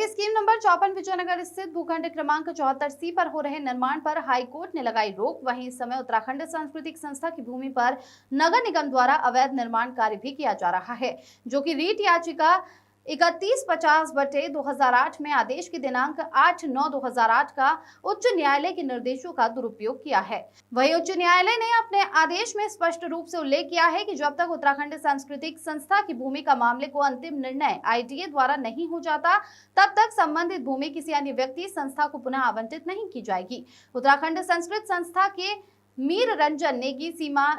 वहीं scheme number 54 Vijayanagar स्थित भूखंड क्रमांक 74C पर हो रहे निर्माण पर हाईकोर्ट ने लगाई रोक। वहीं इस समय उत्तराखंड सांस्कृतिक संस्था की भूमि पर नगर निगम द्वारा अवैध निर्माण कार्य भी किया जा रहा है, जो कि रीट याचिका 3150/2008 में आदेश की दिनांक 8/9/2008 का उच्च न्यायालय के निर्देशों का दुरुपयोग किया है। वहीं उच्च न्यायालय ने अपने आदेश में स्पष्ट रूप से उल्लेख किया है कि जब तक उत्तराखंड सांस्कृतिक संस्था की भूमि का मामले को अंतिम निर्णय ITA द्वारा नहीं हो जाता, तब तक संबंधित भूमि किसी अन्य व्यक्ति संस्था को पुनः आवंटित नहीं की जाएगी। उत्तराखंड संस्कृत संस्था के मीर रंजन नेगी, सीमा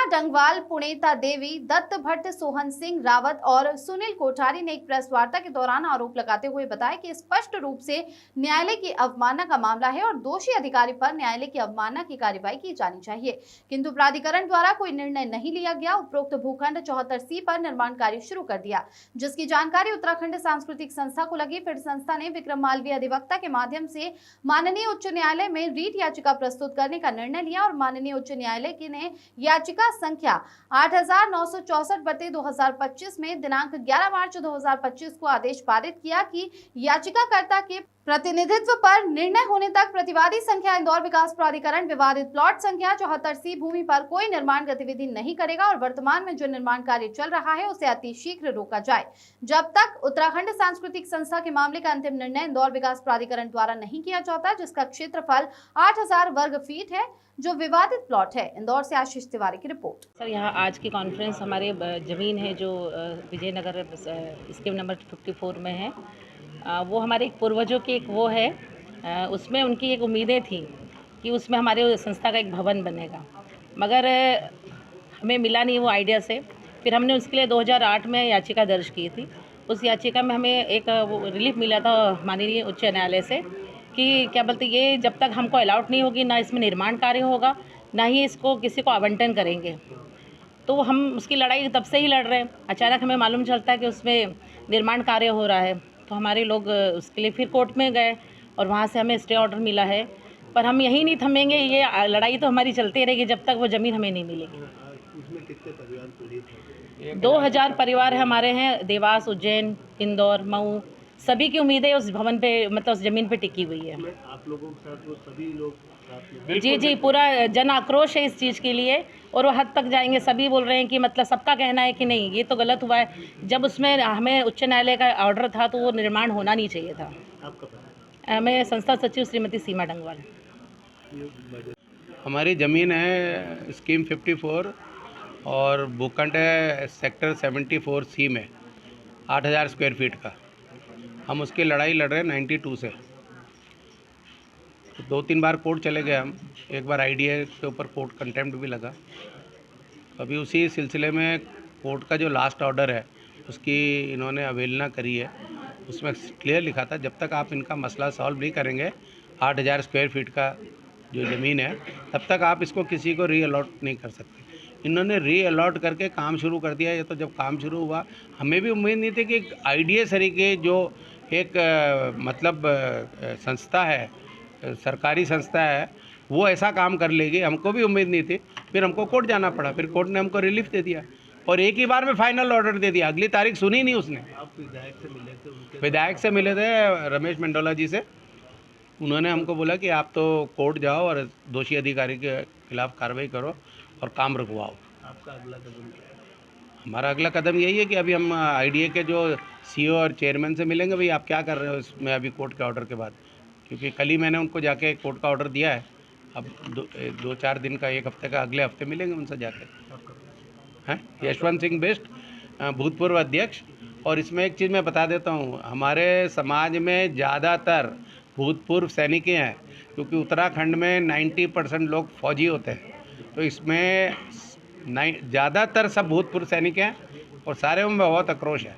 डंगवाल, पुणेता देवी, दत्त भट्ट, सोहन सिंह रावत और सुनील कोठारी ने एक प्रेस वार्ता के दौरान आरोप लगाते हुए बताया कि स्पष्ट रूप से न्यायालय की अवमानना का मामला है और दोषी अधिकारी पर न्यायालय की अवमानना की कार्रवाई की जानी चाहिए, किंतु प्राधिकरण द्वारा कोई निर्णय नहीं लिया गया। उपरोक्त भूखंड 74C पर निर्माण कार्य शुरू कर दिया, जिसकी जानकारी उत्तराखंड सांस्कृतिक संस्था को लगी। फिर संस्था ने विक्रम मालवीय अधिवक्ता के माध्यम से माननीय उच्च न्यायालय में रीट याचिका प्रस्तुत करने का निर्णय लिया और माननीय उच्च न्यायालय ने याचिका संख्या 8964/2025 में दिनांक 11 मार्च 2025 को आदेश पारित किया कि याचिकाकर्ता के प्रतिनिधित्व पर निर्णय होने तक प्रतिवादी संख्या इंदौर विकास प्राधिकरण विवादित प्लॉट संख्या 74C भूमि पर कोई निर्माण गतिविधि नहीं करेगा और वर्तमान में जो निर्माण कार्य चल रहा है उसे अतिशीघ्र रोका जाए, जब तक उत्तराखंड सांस्कृतिक संस्था के मामले का अंतिम निर्णय इंदौर विकास प्राधिकरण द्वारा नहीं किया जाता, जिसका क्षेत्रफल 8000 वर्ग फीट है, जो विवादित प्लॉट है। इंदौर से आशीष तिवारी की रिपोर्ट। सर, यहाँ आज की कॉन्फ्रेंस हमारे ज़मीन है जो विजयनगर स्कीम नंबर 54 में है, वो हमारे एक पूर्वजों की एक वो है, उसमें उनकी एक उम्मीदें थी कि उसमें हमारे संस्था का एक भवन बनेगा, मगर हमें मिला नहीं वो आइडिया से। फिर हमने उसके लिए 2008 में याचिका दर्ज की थी। उस याचिका में हमें एक रिलीफ मिला था माननीय उच्च न्यायालय से कि क्या बोलते, ये जब तक हमको अलाउड नहीं होगी, ना इसमें निर्माण कार्य होगा, ना ही इसको किसी को आवंटन करेंगे। तो हम उसकी लड़ाई तब से ही लड़ रहे हैं। अचानक हमें मालूम चलता है कि उसमें निर्माण कार्य हो रहा है, तो हमारे लोग उसके लिए फिर कोर्ट में गए और वहाँ से हमें स्टे ऑर्डर मिला है। पर हम यही नहीं थमेंगे, ये लड़ाई तो हमारी चलती रहेगी जब तक वो ज़मीन हमें नहीं मिलेगी। उसमें कितने परिवार पीड़ित हैं? 2000 परिवार हमारे हैं। देवास, उज्जैन, इंदौर, मऊ, सभी की उम्मीदें उस भवन पे, मतलब उस ज़मीन पे टिकी हुई है। आप लोगों के साथ वो सभी लोग जी, पूरा जन आक्रोश है इस चीज़ के लिए और वो हद तक जाएंगे। सभी बोल रहे हैं कि मतलब सबका कहना है कि नहीं, ये तो गलत हुआ है। जब उसमें हमें उच्च न्यायालय का ऑर्डर था तो वो निर्माण होना नहीं चाहिए था। आपका पता? मैं संस्था सचिव श्रीमती सीमा डंगवाल। हमारी ज़मीन है स्कीम 54 और भूखंड है सेक्टर 74C में 8000 स्क्वायर फीट का। हम उसकी लड़ाई लड़ रहे हैं 92 से। तो 2-3 बार कोर्ट चले गए हम। एक बार IDA के ऊपर कोर्ट कंटेम्प्ट भी लगा। अभी उसी सिलसिले में कोर्ट का जो लास्ट ऑर्डर है उसकी इन्होंने अवहेलना करी है। उसमें क्लियर लिखा था जब तक आप इनका मसला सॉल्व नहीं करेंगे 8000 स्क्वायर फीट का जो ज़मीन है, तब तक आप इसको किसी को रीअलॉट नहीं कर सकते। इन्होंने रीअलॉट करके काम शुरू कर दिया। ये तो जब काम शुरू हुआ, हमें भी उम्मीद नहीं थी कि IDA सरीके जो एक संस्था है, सरकारी संस्था है, वो ऐसा काम कर लेगी, हमको भी उम्मीद नहीं थी। फिर हमको कोर्ट जाना पड़ा। फिर कोर्ट ने हमको रिलीफ दे दिया और एक ही बार में फाइनल ऑर्डर दे दिया। अगली तारीख सुनी नहीं उसने। आप विधायक से मिले थे? विधायक से मिले थे, रमेश मंडोला जी से। उन्होंने हमको बोला कि आप तो कोर्ट जाओ और दोषी अधिकारी के खिलाफ कार्रवाई करो और काम रुकवाओ। आपका अगला कदम क्या है? हमारा अगला कदम यही है कि अभी हम IDA के जो CEO और चेयरमैन से मिलेंगे, भाई आप क्या कर रहे हो इसमें अभी कोर्ट के ऑर्डर के बाद, क्योंकि कल ही मैंने उनको जाके कोर्ट का ऑर्डर दिया है। अब 2-4 दिन का, 1 हफ्ते का, अगले हफ्ते मिलेंगे उनसे जाके। हैं यशवंत सिंह बेस्ट, भूतपूर्व अध्यक्ष। और इसमें एक चीज़ मैं बता देता हूँ, हमारे समाज में ज़्यादातर भूतपूर्व सैनिक हैं, क्योंकि उत्तराखंड में 90% लोग फौजी होते हैं। तो इसमें ज़्यादातर सब भूतपूर्व सैनिक हैं और सारे में बहुत आक्रोश है।